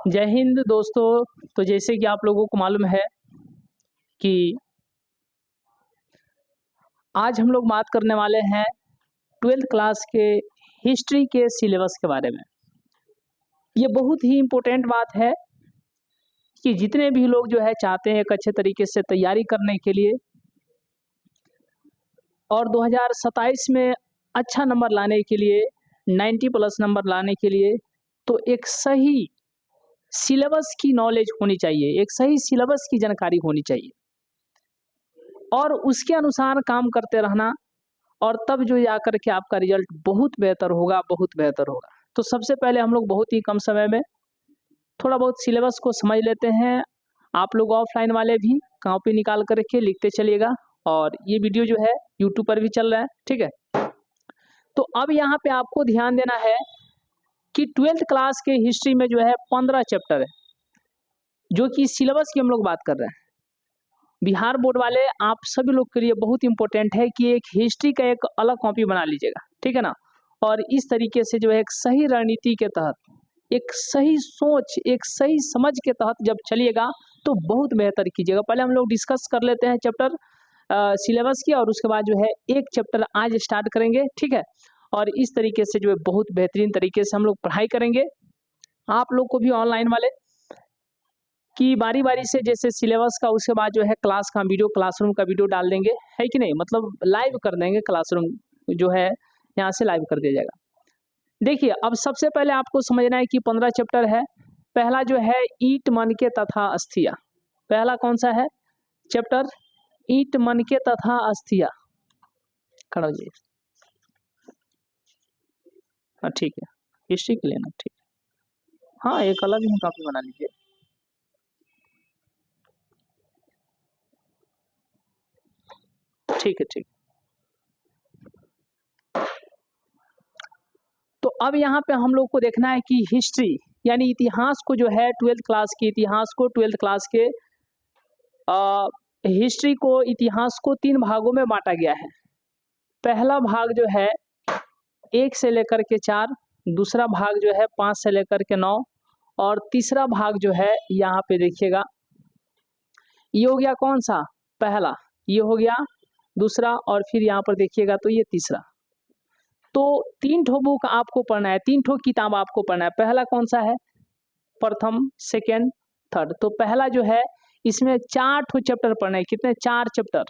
जय हिंद दोस्तों। तो जैसे कि आप लोगों को मालूम है कि आज हम लोग बात करने वाले हैं 12th क्लास के हिस्ट्री के सिलेबस के बारे में। ये बहुत ही इम्पोर्टेंट बात है कि जितने भी लोग जो है चाहते हैं एक अच्छे तरीके से तैयारी करने के लिए और 2027 में अच्छा नंबर लाने के लिए 90 प्लस नंबर लाने के लिए, तो एक सही सिलेबस की नॉलेज होनी चाहिए, एक सही सिलेबस की जानकारी होनी चाहिए और उसके अनुसार काम करते रहना, और तब जो आकर के आपका रिजल्ट बहुत बेहतर होगा, बहुत बेहतर होगा। तो सबसे पहले हम लोग बहुत ही कम समय में थोड़ा बहुत सिलेबस को समझ लेते हैं। आप लोग ऑफलाइन वाले भी कॉपी निकाल करके लिखते चलिएगा, और ये वीडियो जो है यूट्यूब पर भी चल रहा है, ठीक है। तो अब यहाँ पे आपको ध्यान देना है कि 12th क्लास के हिस्ट्री में जो है 15 चैप्टर है, जो कि सिलेबस की हम लोग बात कर रहे हैं। बिहार बोर्ड वाले आप सभी लोग के लिए बहुत इंपॉर्टेंट है कि एक हिस्ट्री का एक अलग कॉपी बना लीजिएगा, ठीक है ना। और इस तरीके से जो है एक सही रणनीति के तहत, एक सही सोच, एक सही समझ के तहत जब चलिएगा तो बहुत बेहतर कीजिएगा। पहले हम लोग डिस्कस कर लेते हैं चैप्टर सिलेबस की, और उसके बाद जो है एक चैप्टर आज स्टार्ट करेंगे, ठीक है। और इस तरीके से जो है बहुत बेहतरीन तरीके से हम लोग पढ़ाई करेंगे। आप लोग को भी ऑनलाइन वाले कि बारी बारी से जैसे सिलेबस का, उसके बाद जो है क्लास का वीडियो, क्लासरूम का वीडियो डाल देंगे, है कि नहीं। मतलब लाइव कर देंगे, क्लासरूम जो है यहाँ से लाइव कर दिया जाएगा। देखिए, अब सबसे पहले आपको समझना है कि 15 चैप्टर है। पहला जो है ईट मनके तथा अस्थिया। पहला कौन सा है चैप्टर? ईट मनके तथा अस्थिया। खड़ा हो जाइए। हाँ ठीक है, हिस्ट्री के लिए ना, ठीक है। हाँ, एक अलग ही कॉपी बना लीजिए। ठीक है, ठीक। तो अब यहाँ पे हम लोग को देखना है कि हिस्ट्री यानी इतिहास को जो है 12th क्लास के इतिहास को, 12th क्लास के हिस्ट्री को, इतिहास को 3 भागों में बांटा गया है। पहला भाग जो है 1 से लेकर के 4, दूसरा भाग जो है 5 से लेकर के 9, और तीसरा भाग जो है यहाँ पे देखिएगा, ये हो गया कौन सा? पहला। ये हो गया दूसरा, और फिर यहाँ पर देखिएगा तो ये तीसरा। तो 3 ठो बुक आपको पढ़ना है, 3 ठो किताब आपको पढ़ना है। पहला कौन सा है? प्रथम, सेकेंड, थर्ड। तो पहला जो है इसमें 4 ठो चैप्टर पढ़ना है। कितने? 4 चैप्टर,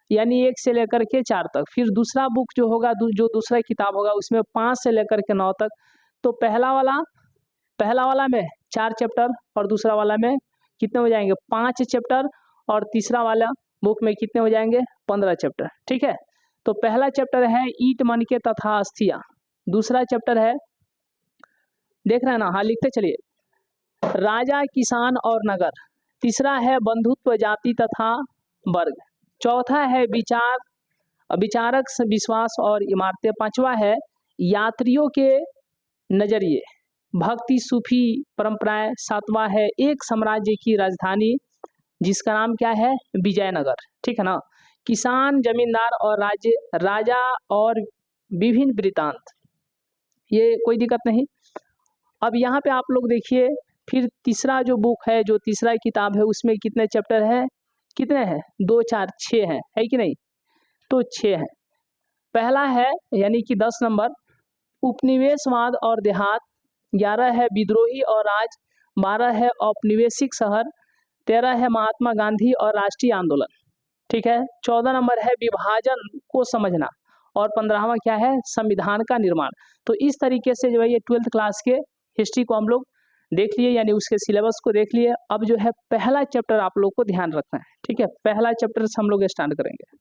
यानी 1 से लेकर के 4 तक। फिर दूसरा बुक जो होगा, जो दूसरा किताब होगा, उसमें 5 से लेकर के 9 तक। तो पहला वाला में 4 चैप्टर, और दूसरा वाला में कितने हो जाएंगे? 5 चैप्टर, और तीसरा वाला बुक में कितने हो जाएंगे? 15 चैप्टर, ठीक है। तो पहला चैप्टर है ईट मनके तथा अस्थिया। दूसरा चैप्टर है, देख रहे हैं ना, हाँ लिखते चलिए, राजा, किसान और नगर। तीसरा है बंधुत्व, जाति तथा वर्ग। चौथा है विचारक, विश्वास और इमारतें। पांचवा है यात्रियों के नजरिए, भक्ति, सूफी परंपराएं। सातवां है एक साम्राज्य की राजधानी, जिसका नाम क्या है? विजयनगर, ठीक है ना। किसान, जमींदार और राजा और विभिन्न वृत्तांत, ये कोई दिक्कत नहीं। अब यहाँ पे आप लोग देखिए, फिर तीसरा जो बुक है, जो तीसरा किताब है, उसमें कितने चैप्टर है? कितने हैं? 2, 4, 6 हैं, है कि नहीं? तो 6 हैं। पहला है यानी कि 10 नंबर उपनिवेशवाद और देहात। 11 है विद्रोही और राज। 12 है औपनिवेशिक शहर। 13 है महात्मा गांधी और राष्ट्रीय आंदोलन, ठीक है। 14 नंबर है विभाजन को समझना, और 15वां क्या है? संविधान का निर्माण। तो इस तरीके से जो है ये 12th क्लास के हिस्ट्री को हम लोग देख लिए, यानी उसके सिलेबस को देख लिए। अब जो है पहला चैप्टर आप लोग को ध्यान रखना है, ठीक है। पहला चैप्टर से हम लोग स्टार्ट करेंगे।